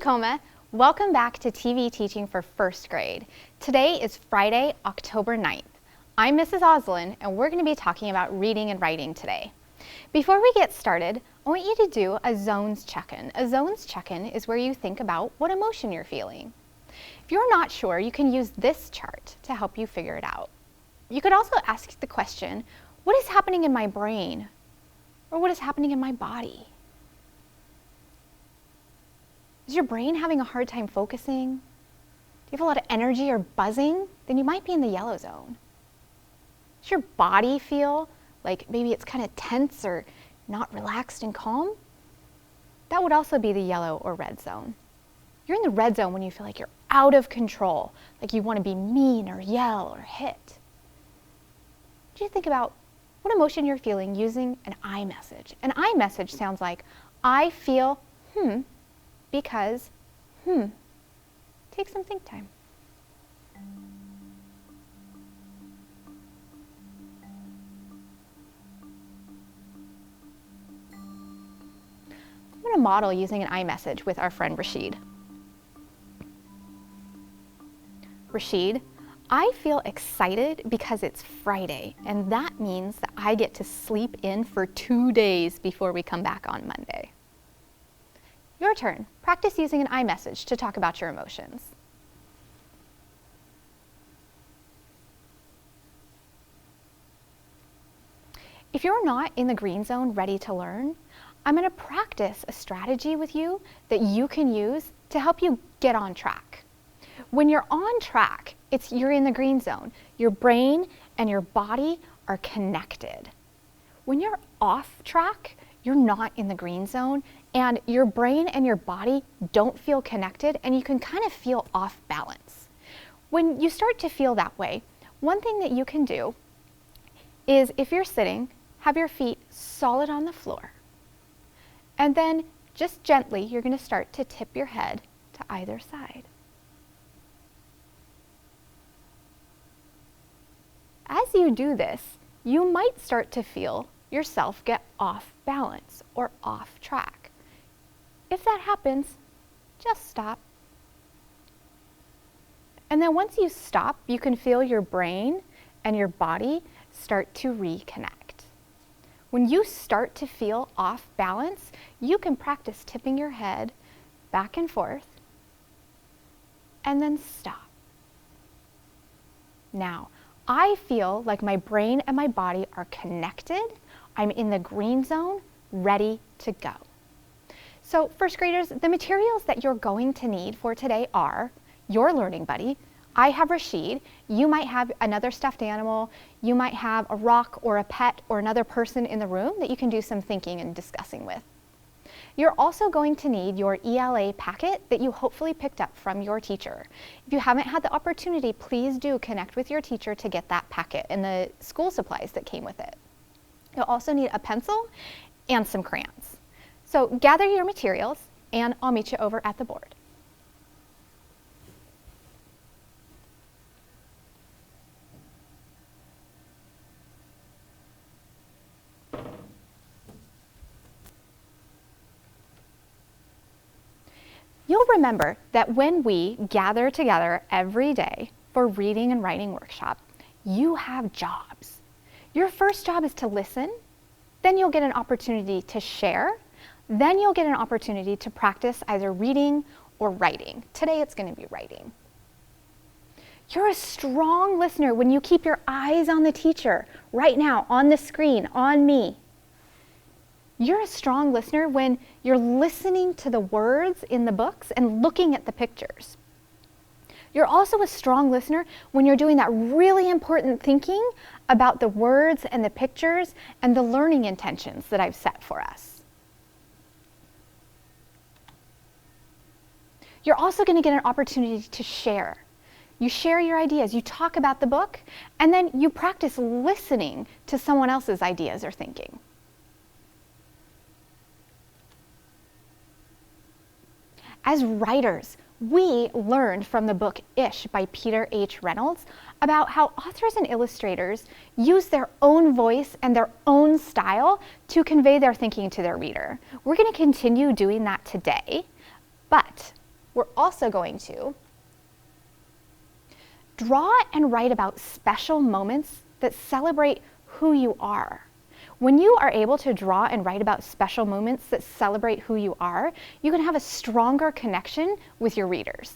Tacoma. Welcome back to TV Teaching for First Grade. Today is Friday, October 9th. I'm Mrs. Oslin, and we're going to be talking about reading and writing today. Before we get started, I want you to do a zones check-in. A zones check-in is where you think about what emotion you're feeling. If you're not sure, you can use this chart to help you figure it out. You could also ask the question, what is happening in my brain? Or what is happening in my body? Is your brain having a hard time focusing? Do you have a lot of energy or buzzing? Then you might be in the yellow zone. Does your body feel like maybe it's kind of tense or not relaxed and calm? That would also be the yellow or red zone. You're in the red zone when you feel like you're out of control, like you want to be mean or yell or hit. Do you think about what emotion you're feeling using an I message? An I message sounds like, I feel, because, Take some think time. I'm going to model using an I message with our friend Rashid. Rashid, I feel excited because it's Friday, and that means that I get to sleep in for 2 days before we come back on Monday. Your turn. Practice using an I message to talk about your emotions. If you're not in the green zone ready to learn, I'm going to practice a strategy with you that you can use to help you get on track. When you're on track, you're in the green zone. Your brain and your body are connected. When you're off track, you're not in the green zone, and your brain and your body don't feel connected, and you can kind of feel off balance. When you start to feel that way, one thing that you can do is, if you're sitting, have your feet solid on the floor. And then just gently, you're going to start to tip your head to either side. As you do this, you might start to feel yourself get off balance or off track. If that happens, just stop. And then once you stop, you can feel your brain and your body start to reconnect. When you start to feel off balance, you can practice tipping your head back and forth and then stop. Now, I feel like my brain and my body are connected. I'm in the green zone, ready to go. So first graders, the materials that you're going to need for today are your learning buddy. I have Rashid. You might have another stuffed animal. You might have a rock or a pet or another person in the room that you can do some thinking and discussing with. You're also going to need your ELA packet that you hopefully picked up from your teacher. If you haven't had the opportunity, please do connect with your teacher to get that packet and the school supplies that came with it. You'll also need a pencil and some crayons. So gather your materials, and I'll meet you over at the board. You'll remember that when we gather together every day for reading and writing workshop, you have jobs. Your first job is to listen, then you'll get an opportunity to share, then you'll get an opportunity to practice either reading or writing. Today it's going to be writing. You're a strong listener when you keep your eyes on the teacher, right now, on the screen, on me. You're a strong listener when you're listening to the words in the books and looking at the pictures. You're also a strong listener when you're doing that really important thinking about the words and the pictures and the learning intentions that I've set for us. You're also going to get an opportunity to share. You share your ideas, you talk about the book, and then you practice listening to someone else's ideas or thinking. As writers, we learned from the book Ish by Peter H. Reynolds about how authors and illustrators use their own voice and their own style to convey their thinking to their reader. We're going to continue doing that today, but we're also going to draw and write about special moments that celebrate who you are. When you are able to draw and write about special moments that celebrate who you are, you can have a stronger connection with your readers.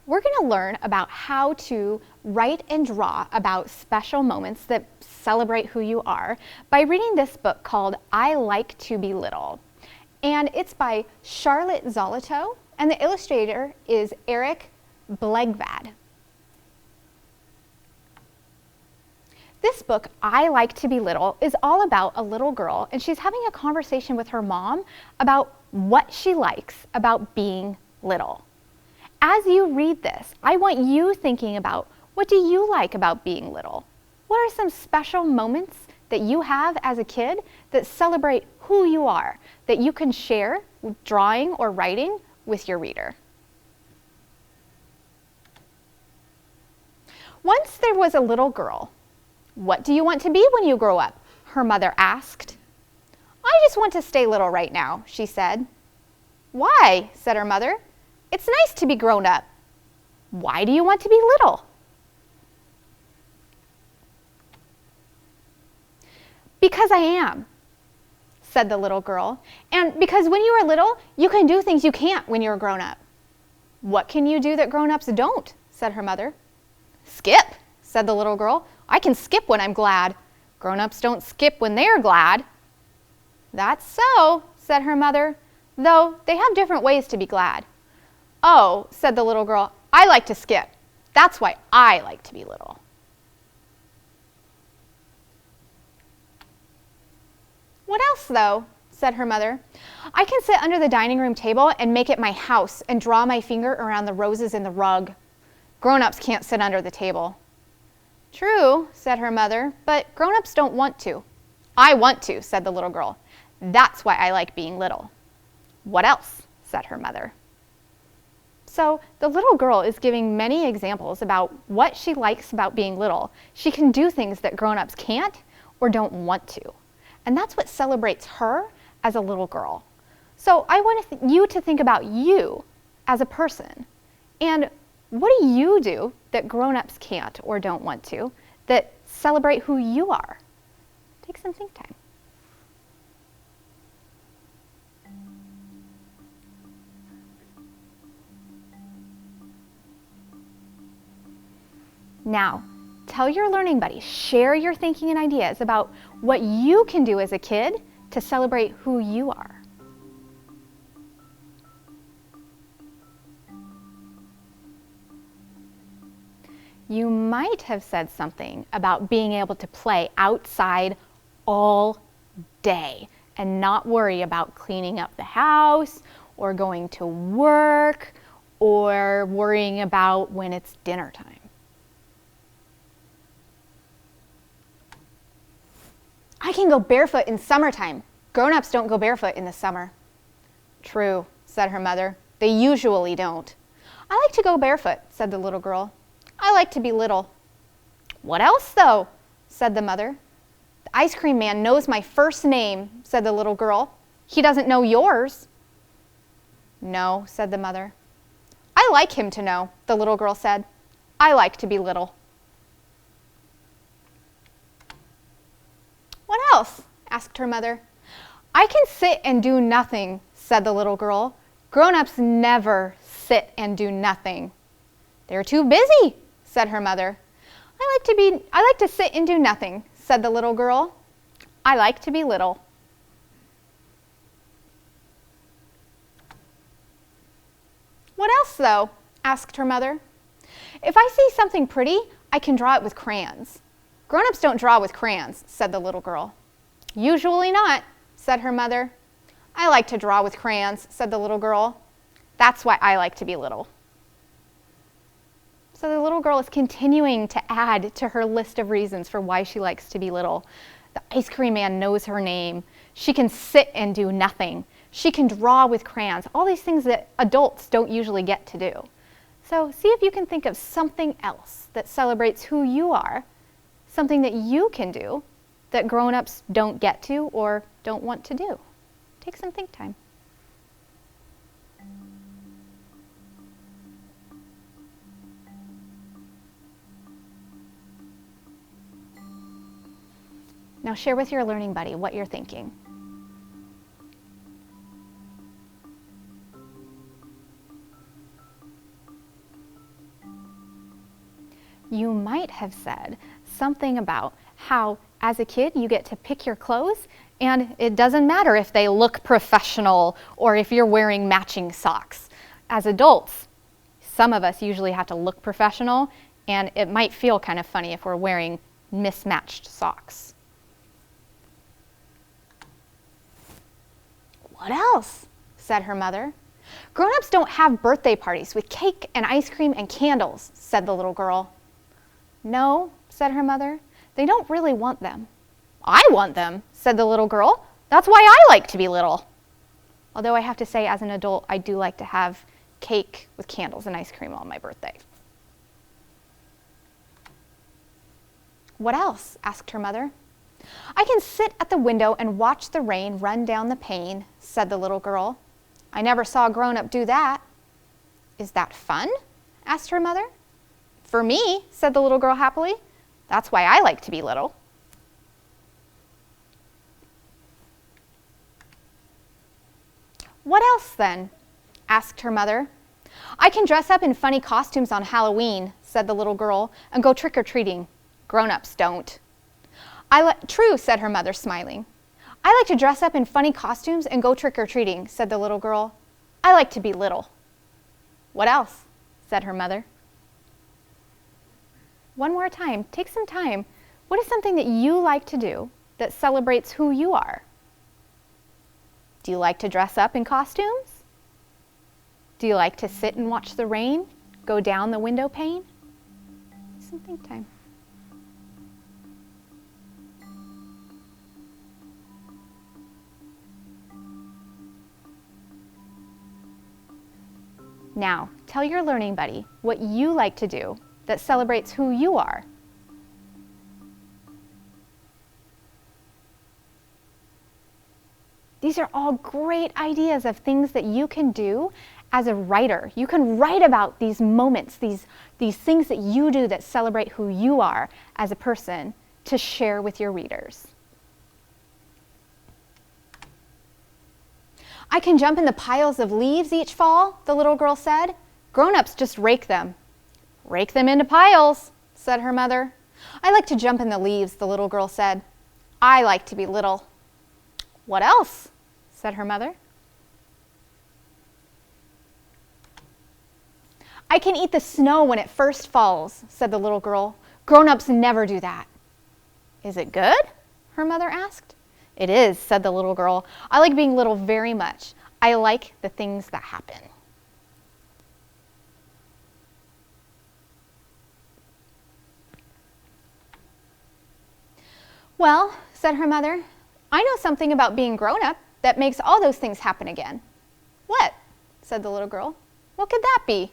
We're going to learn about how to write and draw about special moments that celebrate who you are by reading this book called I Like to Be Little. And it's by Charlotte Zolotow, and the illustrator is Eric Blegvad. This book, I Like to Be Little, is all about a little girl, and she's having a conversation with her mom about what she likes about being little. As you read this, I want you thinking about, what do you like about being little? What are some special moments that you have as a kid that celebrate who you are, that you can share with drawing or writing with your reader? Once there was a little girl. What do you want to be when you grow up? Her mother asked. I just want to stay little right now, she said. Why? Said her mother. It's nice to be grown up. Why do you want to be little? Because I am, said the little girl. And because when you are little, you can do things you can't when you're grown up. What can you do that grown-ups don't? Said her mother. Skip, said the little girl. I can skip when I'm glad. Grown-ups don't skip when they're glad. That's so, said her mother, though they have different ways to be glad. Oh, said the little girl, I like to skip. That's why I like to be little. What else, though? Said her mother. I can sit under the dining room table and make it my house and draw my finger around the roses in the rug. Grown-ups can't sit under the table. True, said her mother, but grown-ups don't want to. I want to, said the little girl. That's why I like being little. What else? Said her mother. So the little girl is giving many examples about what she likes about being little. She can do things that grown-ups can't or don't want to. And that's what celebrates her as a little girl. So I want you to think about you as a person. And what do you do that grown-ups can't or don't want to that celebrate who you are? Take some think time. Now, tell your learning buddy, share your thinking and ideas about what you can do as a kid to celebrate who you are. You might have said something about being able to play outside all day and not worry about cleaning up the house or going to work or worrying about when it's dinner time. I can go barefoot in summertime. Grown-ups don't go barefoot in the summer. True, said her mother. They usually don't. I like to go barefoot, said the little girl. I like to be little. What else, though? Said the mother. The ice cream man knows my first name, said the little girl. He doesn't know yours. No, said the mother. I like him to know, the little girl said. I like to be little. What else? Asked her mother. I can sit and do nothing, said the little girl. Grown-ups never sit and do nothing. They're too busy, said her mother. I like to sit and do nothing, said the little girl. I like to be little. What else, though? Asked her mother. If I see something pretty, I can draw it with crayons. Grown-ups don't draw with crayons, said the little girl. Usually not, said her mother. I like to draw with crayons, said the little girl. That's why I like to be little. So the little girl is continuing to add to her list of reasons for why she likes to be little. The ice cream man knows her name. She can sit and do nothing. She can draw with crayons. All these things that adults don't usually get to do. So see if you can think of something else that celebrates who you are, something that you can do that grown-ups don't get to or don't want to do. Take some think time. Now share with your learning buddy what you're thinking. You might have said something about how, as a kid, you get to pick your clothes, and it doesn't matter if they look professional or if you're wearing matching socks. As adults, some of us usually have to look professional, and it might feel kind of funny if we're wearing mismatched socks. What else? Said her mother. Grown-ups don't have birthday parties with cake and ice cream and candles, said the little girl. No, said her mother, they don't really want them. I want them, said the little girl. That's why I like to be little. Although I have to say, as an adult, I do like to have cake with candles and ice cream on my birthday. What else? Asked her mother. I can sit at the window and watch the rain run down the pane, said the little girl. I never saw a grown-up do that. Is that fun? Asked her mother. For me, said the little girl happily. That's why I like to be little. What else then? Asked her mother. I can dress up in funny costumes on Halloween, said the little girl, and go trick-or-treating. Grown-ups don't. True, said her mother, smiling. I like to dress up in funny costumes and go trick-or-treating, said the little girl. I like to be little. What else? Said her mother. One more time, take some time. What is something that you like to do that celebrates who you are? Do you like to dress up in costumes? Do you like to sit and watch the rain go down the window pane? Some think time. Now, tell your learning buddy what you like to do that celebrates who you are. These are all great ideas of things that you can do as a writer. You can write about these moments, these things that you do that celebrate who you are as a person to share with your readers. I can jump in the piles of leaves each fall, the little girl said. Grown-ups just rake them. Rake them into piles, said her mother. I like to jump in the leaves, the little girl said. I like to be little. What else? Said her mother. I can eat the snow when it first falls, said the little girl. Grown-ups never do that. Is it good? Her mother asked. It is, said the little girl. I like being little very much. I like the things that happen. Well, said her mother, I know something about being grown up that makes all those things happen again. What? Said the little girl. What could that be?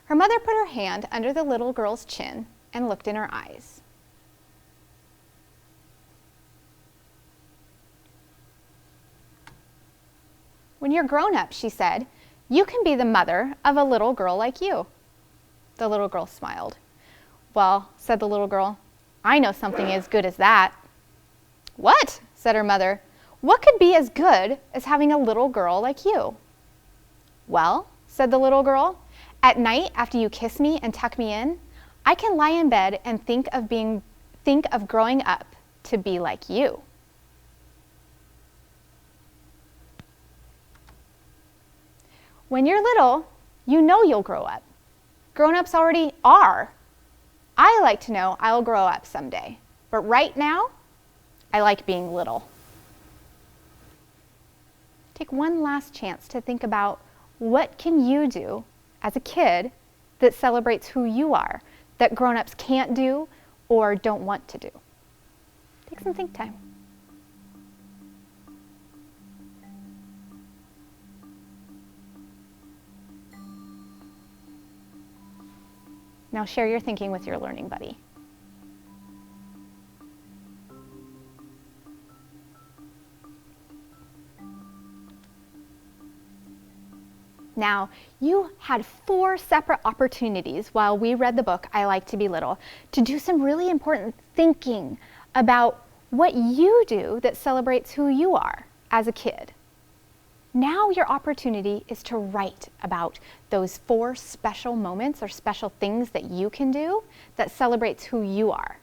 Her mother put her hand under the little girl's chin and looked in her eyes. When you're grown up, she said, you can be the mother of a little girl like you. The little girl smiled. Well, said the little girl, I know something as good as that. What? Said her mother. What could be as good as having a little girl like you? Well, said the little girl, at night after you kiss me and tuck me in, I can lie in bed and think of growing up to be like you. When you're little, you know you'll grow up. Grown-ups already are. I like to know I'll grow up someday, but right now, I like being little. Take one last chance to think about what can you do as a kid that celebrates who you are, that grown-ups can't do or don't want to do. Take some think time. Now share your thinking with your learning buddy. Now, you had 4 separate opportunities while we read the book, I Like to Be Little, to do some really important thinking about what you do that celebrates who you are as a kid. Now your opportunity is to write about those 4 special moments or special things that you can do that celebrates who you are.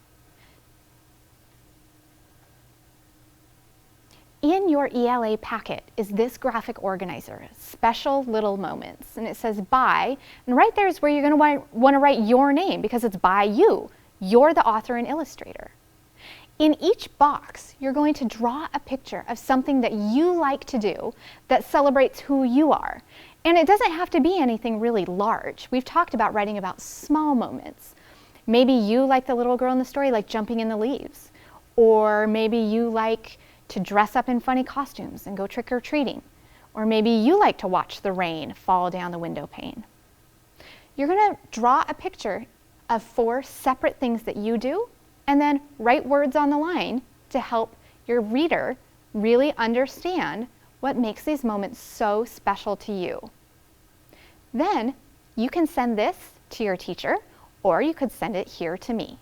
In your ELA packet is this graphic organizer, special little moments, and it says by, and right there is where you're going to want to write your name because it's by you. You're the author and illustrator. In each box, you're going to draw a picture of something that you like to do that celebrates who you are. And it doesn't have to be anything really large. We've talked about writing about small moments. Maybe you, like the little girl in the story, like jumping in the leaves. Or maybe you like to dress up in funny costumes and go trick-or-treating. Or maybe you like to watch the rain fall down the window pane. You're going to draw a picture of 4 separate things that you do, and then write words on the line to help your reader really understand what makes these moments so special to you. Then you can send this to your teacher, or you could send it here to me.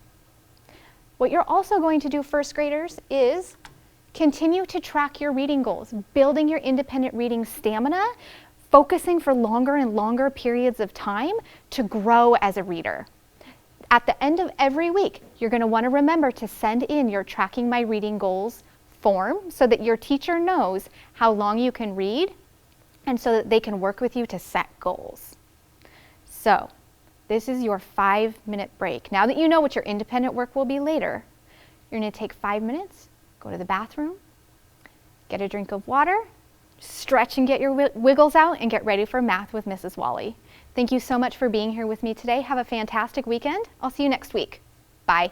What you're also going to do, first graders, is continue to track your reading goals, building your independent reading stamina, focusing for longer and longer periods of time to grow as a reader. At the end of every week, you're going to want to remember to send in your Tracking My Reading Goals form so that your teacher knows how long you can read and so that they can work with you to set goals. So, this is your 5-minute break. Now that you know what your independent work will be later, you're going to take 5 minutes, go to the bathroom, get a drink of water, stretch and get your wiggles out, and get ready for math with Mrs. Wally. Thank you so much for being here with me today. Have a fantastic weekend. I'll see you next week. Bye.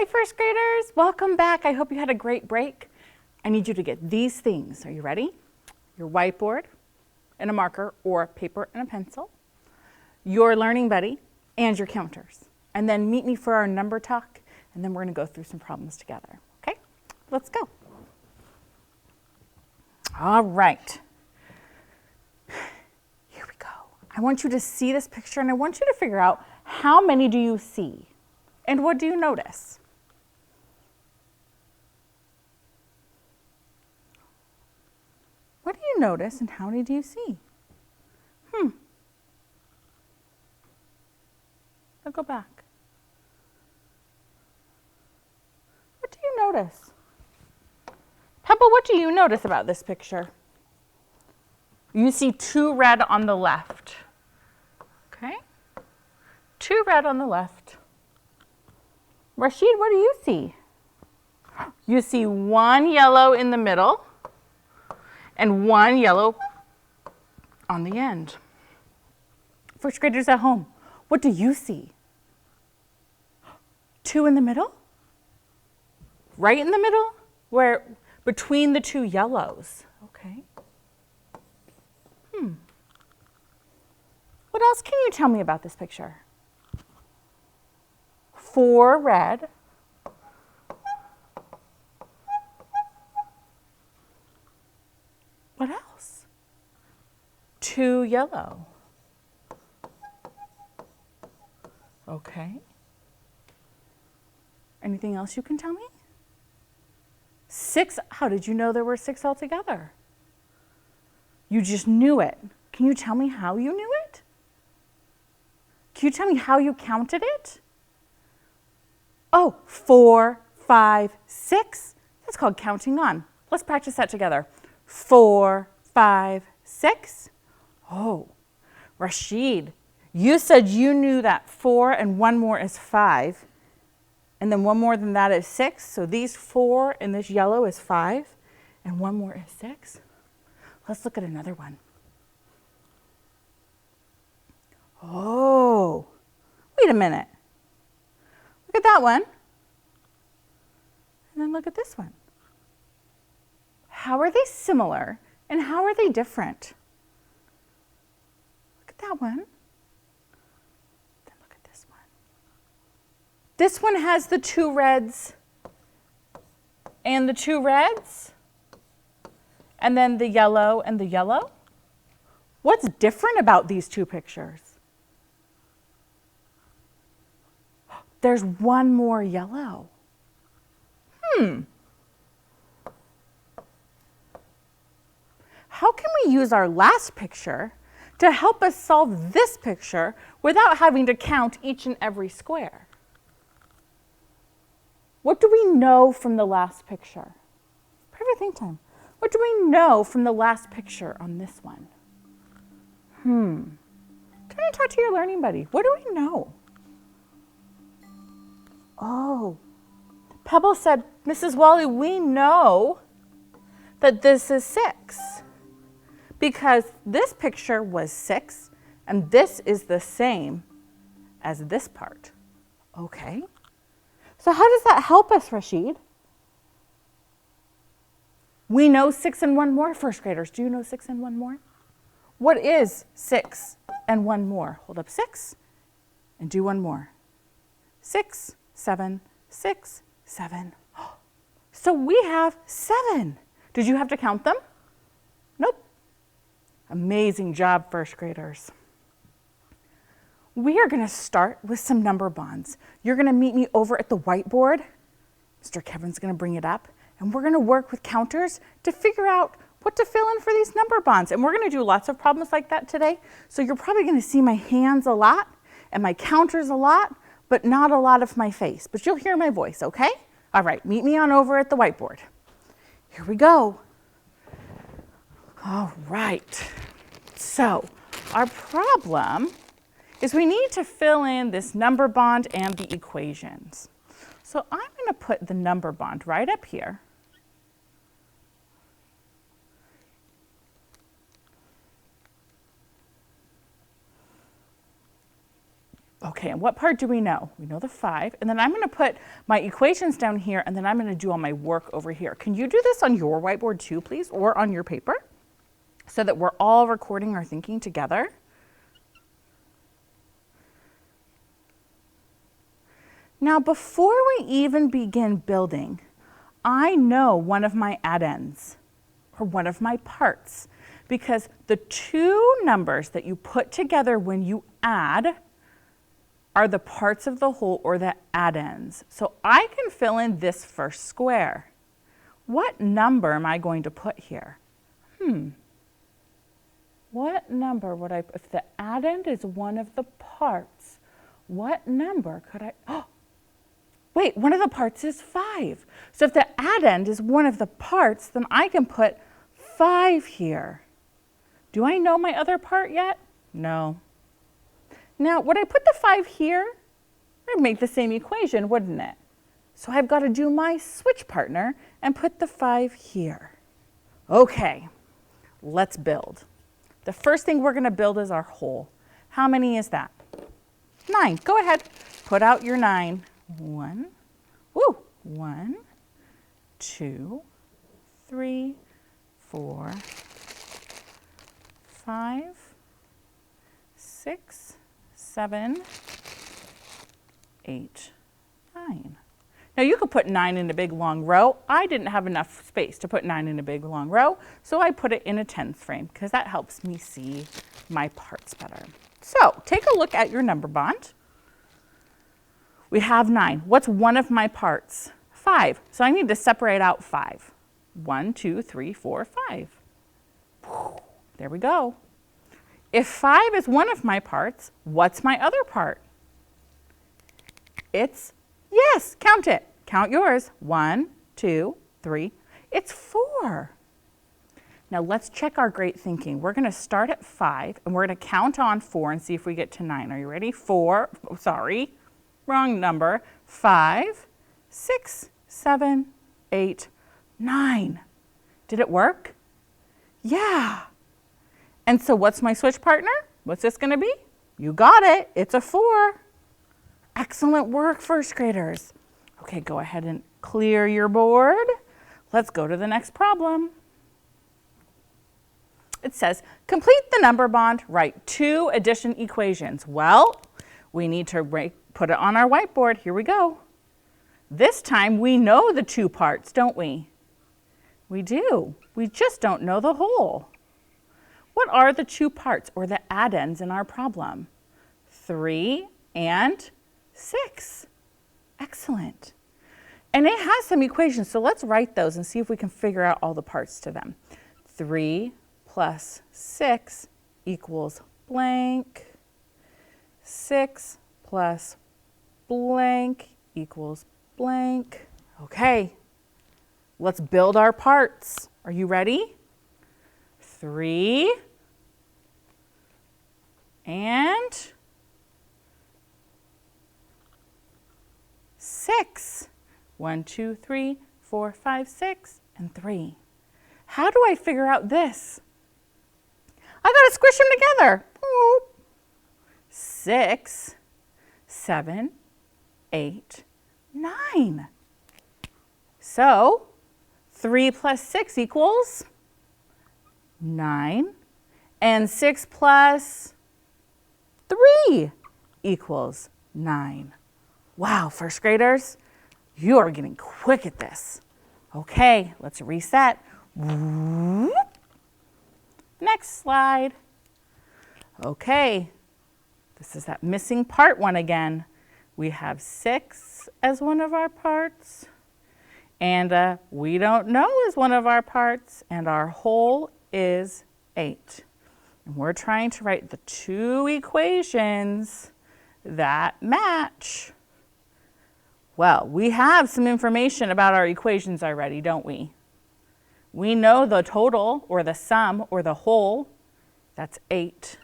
Hi, first graders. Welcome back. I hope you had a great break. I need you to get these things. Are you ready? Your whiteboard and a marker or paper and a pencil, your learning buddy, and your counters. And then meet me for our number talk, and then we're going to go through some problems together. Okay? Let's go. All right. Here we go. I want you to see this picture, and I want you to figure out how many do you see, and what do you notice? What do you notice, and how many do you see? I'll go back. What do you notice? Pebble, what do you notice about this picture? You see 2 red on the left. Okay? 2 red on the left. Rashid, what do you see? You see 1 yellow in the middle and 1 yellow on the end. First graders at home, what do you see? 2 in the middle? Right in the middle? Where between the 2 yellows. Okay. What else can you tell me about this picture? 4 red. What else? 2 yellow. Okay. Anything else you can tell me? 6, how did you know there were 6 altogether? You just knew it. Can you tell me how you knew it? Can you tell me how you counted it? Oh, 4, 5, 6. That's called counting on. Let's practice that together. 4, 5, 6. Oh, Rashid, you said you knew that 4 and 1 more is 5. And then 1 more than that is 6. So these 4 and this yellow is 5. And 1 more is 6. Let's look at another one. Oh, wait a minute. Look at that one. And then look at this one. How are they similar and how are they different? Look at that one. Then look at this one. This one has the 2 reds and the 2 reds, and then the yellow and the yellow. What's different about these 2 pictures? There's 1 more yellow. How can we use our last picture to help us solve this picture without having to count each and every square? What do we know from the last picture? Private think time. What do we know from the last picture on this one? Turn and talk to your learning buddy. What do we know? Oh, Pebble said, Mrs. Wally, we know that this is 6 because this picture was 6 and this is the same as this part. Okay. So how does that help us, Rashid? We know 6 and 1 more, first graders. Do you know 6 and 1 more? What is 6 and 1 more? Hold up 6 and do 1 more. 6, 7, 6, 7. So we have 7. Did you have to count them? Nope. Amazing job, first graders. We are going to start with some number bonds. You're going to meet me over at the whiteboard. Mr. Kevin's going to bring it up, and we're going to work with counters to figure out what to fill in for these number bonds. And we're going to do lots of problems like that today. So you're probably going to see my hands a lot and my counters a lot, but not a lot of my face. But you'll hear my voice, okay? All right, meet me on over at the whiteboard. Here we go. All right. So our problem is we need to fill in this number bond and the equations. So I'm going to put the number bond right up here. Okay, and what part do we know? We know the 5, and then I'm going to put my equations down here, and then I'm going to do all my work over here. Can you do this on your whiteboard too, please, or on your paper, so that we're all recording our thinking together? Now, before we even begin building, I know one of my addends, or one of my parts, because the two numbers that you put together when you add are the parts of the whole, or the addends. So I can fill in this first square. What number am I going to put here? What number would I, if the addend is one of the parts, what number could I, oh, wait, one of the parts is 5. So if the addend is one of the parts, then I can put 5 here. Do I know my other part yet? No. Now, would I put the 5 here? It'd make the same equation, wouldn't it? So I've got to do my switch partner and put the 5 here. Okay, let's build. The first thing we're going to build is our whole. How many is that? 9. Go ahead. Put out your 9. 1, 2, 3, 4, 5, 6, 7, 8, 9. Now you could put 9 in a big long row. I didn't have enough space to put 9 in a big long row, so I put it in a tens frame because that helps me see my parts better. So take a look at your number bond. We have 9. What's one of my parts? 5. So I need to separate out 5. 1, 2, 3, 4, 5. There we go. If 5 is one of my parts, what's my other part? It's, yes, count it. Count yours. 1, 2, 3. It's 4. Now let's check our great thinking. We're going to start at 5 and we're going to count on 4 and see if we get to 9. Are you ready? 4, oh, sorry, wrong number. 5, 6, 7, 8, 9. Did it work? Yeah. And so what's my switch partner? What's this going to be? You got it. It's a 4. Excellent work, first graders. Okay, go ahead and clear your board. Let's go to the next problem. It says, complete the number bond, write 2 addition equations. Well, we need to put it on our whiteboard. Here we go. This time we know the 2 parts, don't we? We do. We just don't know the whole. What are the 2 parts, or the addends in our problem? 3 and 6. Excellent. And it has some equations, so let's write those and see if we can figure out all the parts to them. 3 plus 6 equals blank. 6 plus blank equals blank. Okay, let's build our parts. Are you ready? 3 and 6. 1, 2, 3, 4, 5, 6, and 3. How do I figure out this? I got to squish them together. 6, 7, 8, 9. So 3 plus 6 equals 9, and 6 plus 3 equals 9. Wow, first graders, you are getting quick at this. Okay, let's reset. Next slide. Okay, this is that missing part one again. We have 6 as one of our parts, and we don't know as one of our parts, and our whole is 8. And we're trying to write the 2 equations that match. Well, we have some information about our equations already, don't we? We know the total, or the sum, or the whole. That's 8.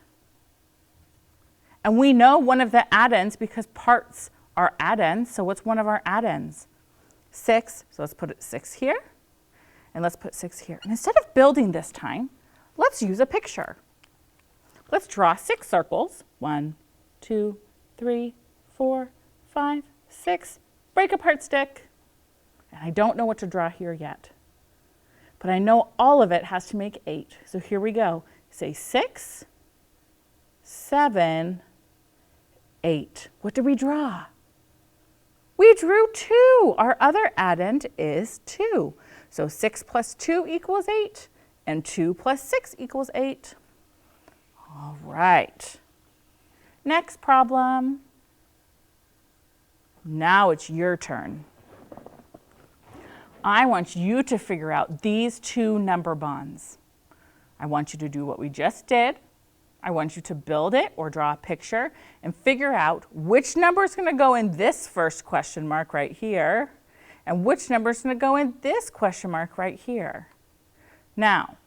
And we know one of the addends because parts are addends. So what's one of our addends? 6. So let's put 6 here. And let's put 6 here. And instead of building this time, let's use a picture. Let's draw 6 circles. 1, 2, 3, 4, 5, 6. Break apart stick. And I don't know what to draw here yet. But I know all of it has to make 8. So here we go. Say 6, 7, 8. What did we draw? We drew 2. Our other addend is 2. So 6 plus 2 equals 8, and 2 plus 6 equals 8. All right. Next problem. Now it's your turn. I want you to figure out these two number bonds. I want you to do what we just did. I want you to build it or draw a picture and figure out which number is going to go in this first question mark right here and which number is going to go in this question mark right here. Now,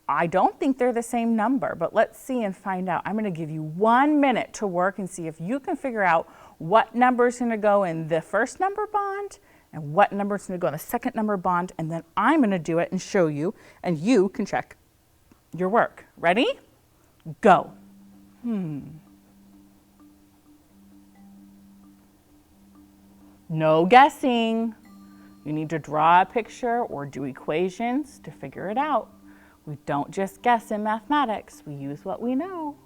I don't think they're the same number, but let's see and find out. I'm going to give you 1 minute to work and see if you can figure out what number is going to go in the first number bond and what number is going to go in the second number bond, and then I'm going to do it and show you, and you can check your work. Ready? Go. No guessing. You need to draw a picture or do equations to figure it out. We don't just guess in mathematics. We use what we know.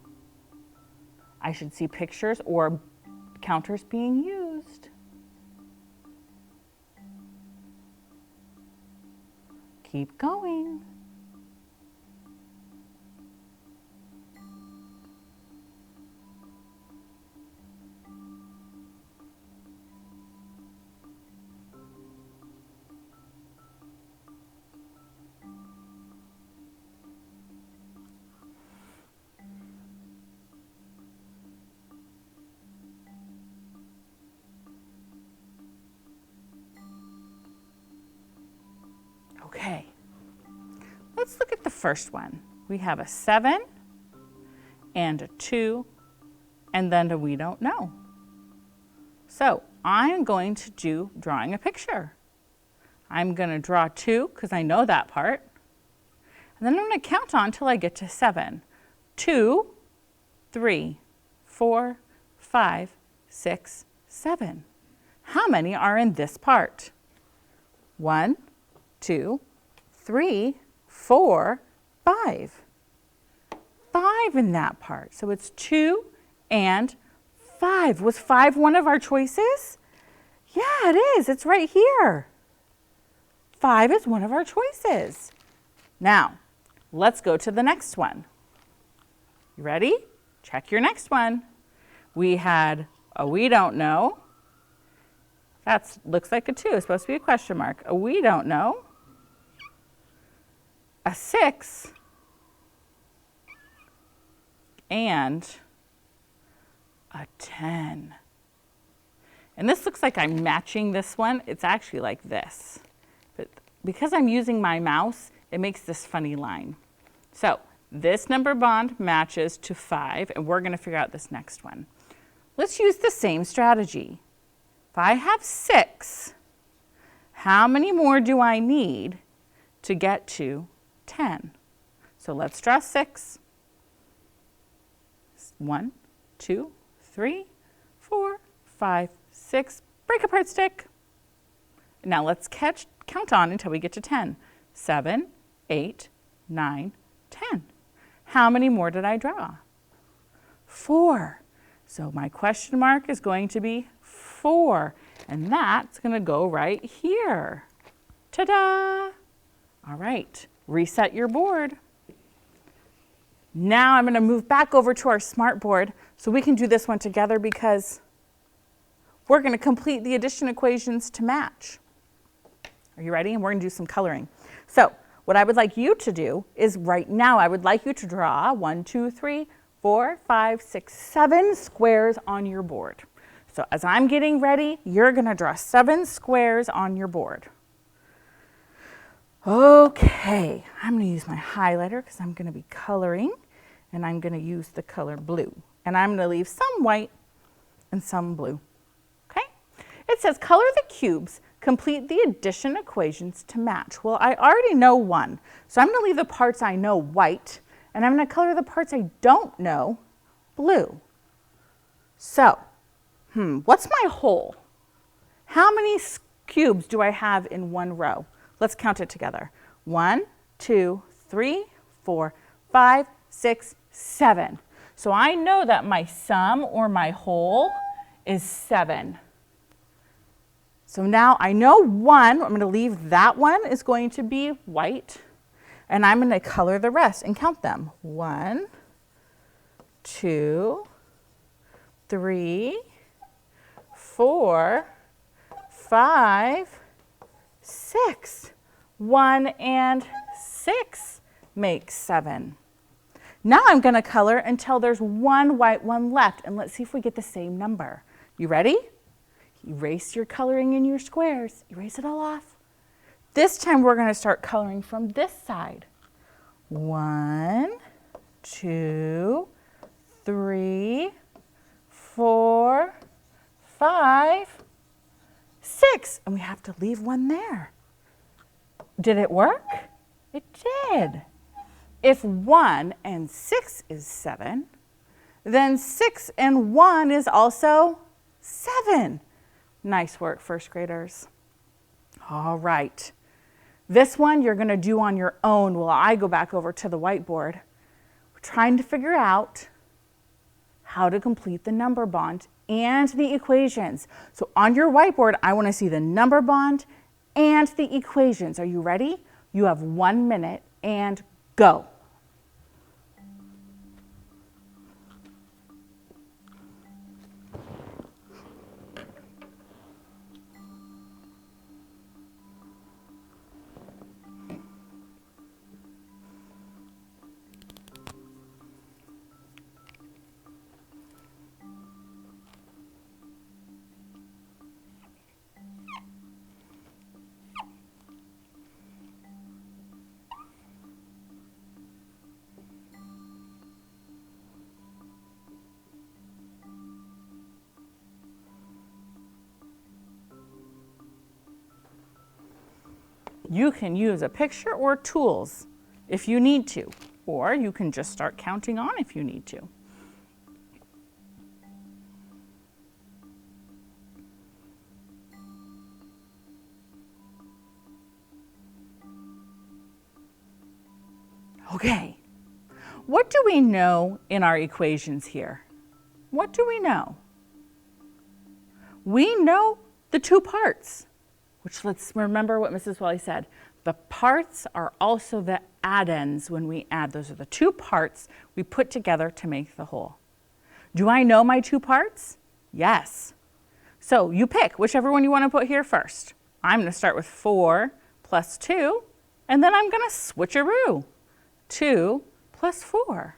I should see pictures or counters being used. Keep going. Okay, let's look at the first one. We have a 7 and a 2 and then a we don't know. So I'm going to do drawing a picture. I'm going to draw 2 because I know that part. And then I'm going to count on till I get to 7. 2, 3, 4, 5, 6, 7. How many are in this part? 1, 2, 3, 4, 5. 5 in that part. So it's 2 and 5. Was 5 one of our choices? Yeah, it is. It's right here. 5 is one of our choices. Now, let's go to the next one. You ready? Check your next one. We had a we don't know. That looks like a 2. It's supposed to be a question mark. A we don't know. A 6. And a 10. And this looks like I'm matching this one. It's actually like this. But because I'm using my mouse, it makes this funny line. So this number bond matches to 5, and we're going to figure out this next one. Let's use the same strategy. If I have 6, how many more do I need to get to 10? So let's draw 6. 1, 2, 3, 4, 5, 6. Break apart stick. Now let's count on until we get to 10. 7, 8, 9, 10. How many more did I draw? 4. So my question mark is going to be 4. And that's going to go right here. Ta-da! All right, reset your board. Now I'm going to move back over to our smart board so we can do this one together because we're going to complete the addition equations to match. Are you ready? And we're going to do some coloring. So what I would like you to do is right now I would like you to draw 1, 2, 3, 4, 5, 6, 7 squares on your board. So as I'm getting ready, you're going to draw 7 squares on your board. Okay, I'm going to use my highlighter because I'm going to be coloring, and I'm going to use the color blue. And I'm going to leave some white and some blue. Okay? It says color the cubes, complete the addition equations to match. Well, I already know 1, so I'm going to leave the parts I know white, and I'm going to color the parts I don't know blue. So, what's my whole? How many cubes do I have in one row? Let's count it together. 1, 2, 3, 4, 5, 6, 7. So I know that my sum or my whole is 7. So now I know 1, I'm going to leave that one is going to be white, and I'm going to color the rest and count them. 1, 2, 3, 4, 5, 6. 1 and 6 makes 7. Now I'm going to color until there's one white one left, and let's see if we get the same number. You ready? Erase your coloring in your squares. Erase it all off. This time we're going to start coloring from this side. 1, 2, 3, 4, 5, 6. And we have to leave one there. Did it work? It did. If 1 and 6 is 7, then 6 and 1 is also 7. Nice work, first graders. All right. This one you're going to do on your own while I go back over to the whiteboard. We're trying to figure out how to complete the number bond and the equations. So on your whiteboard, I want to see the number bond and the equations. Are you ready? You have 1 minute and go. You can use a picture or tools if you need to, or you can just start counting on if you need to. Okay, what do we know in our equations here? What do we know? We know the two parts. Which let's remember what Mrs. Wally said. The parts are also the addends when we add. Those are the two parts we put together to make the whole. Do I know my two parts? Yes. So you pick whichever one you want to put here first. I'm going to start with 4 plus 2, and then I'm going to switcheroo. 2 plus 4.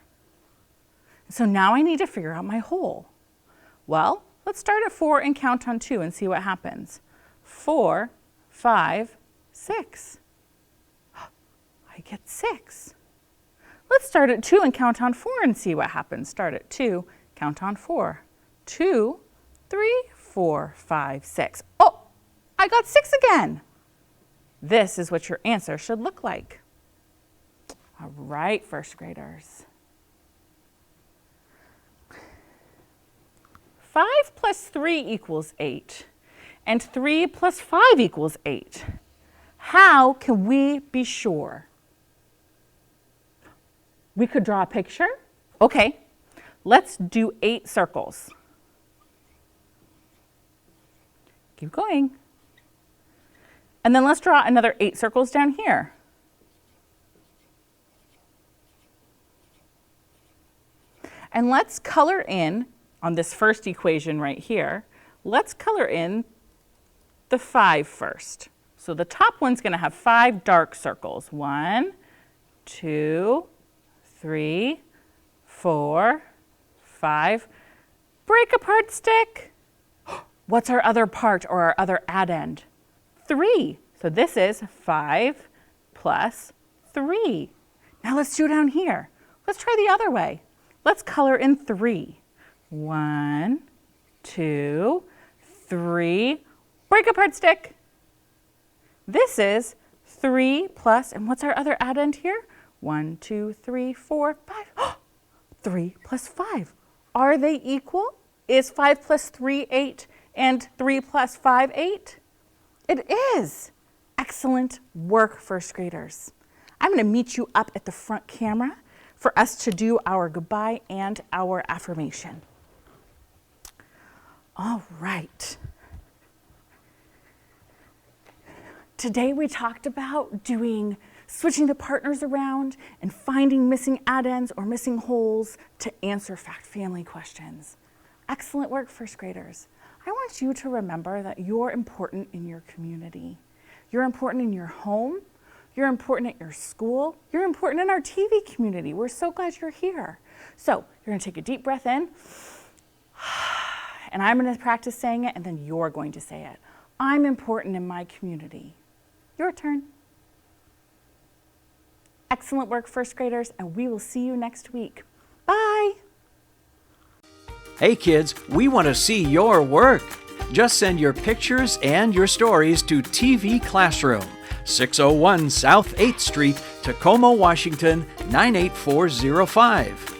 So now I need to figure out my whole. Well, let's start at 4 and count on 2 and see what happens. 4, 5, 6. I get 6. Let's start at 2 and count on 4 and see what happens. Start at 2, count on 4. 2, 3, 4, 5, 6. Oh, I got 6 again. This is what your answer should look like. All right, first graders. 5 plus 3 equals 8. And 3 plus 5 equals 8. How can we be sure? We could draw a picture. Okay, let's do 8 circles. Keep going. And then let's draw another 8 circles down here. And let's color in, on this first equation right here, let's color in the 5 first. So the top one's going to have 5 dark circles. 1, 2, 3, 4, 5. Break apart stick. What's our other part or our other addend? 3. So this is 5 plus 3. Now let's do down here. Let's try the other way. Let's color in 3. 1, 2, 3. Break apart stick. This is 3 plus, and what's our other addend here? 1, 2, 3, 4, 5. 3 plus 5. Are they equal? Is 5 plus 3 8 and 3 plus 5 8? It is. Excellent work, first graders. I'm going to meet you up at the front camera for us to do our goodbye and our affirmation. All right. Today we talked about switching the partners around and finding missing addends or missing holes to answer fact family questions. Excellent work, first graders. I want you to remember that you're important in your community. You're important in your home. You're important at your school. You're important in our TV community. We're so glad you're here. So you're going to take a deep breath in, and I'm going to practice saying it, and then you're going to say it. I'm important in my community. Your turn. Excellent work, first graders, and we will see you next week. Bye. Hey kids, we want to see your work. Just send your pictures and your stories to TV Classroom, 601 South 8th Street, Tacoma, Washington, 98405.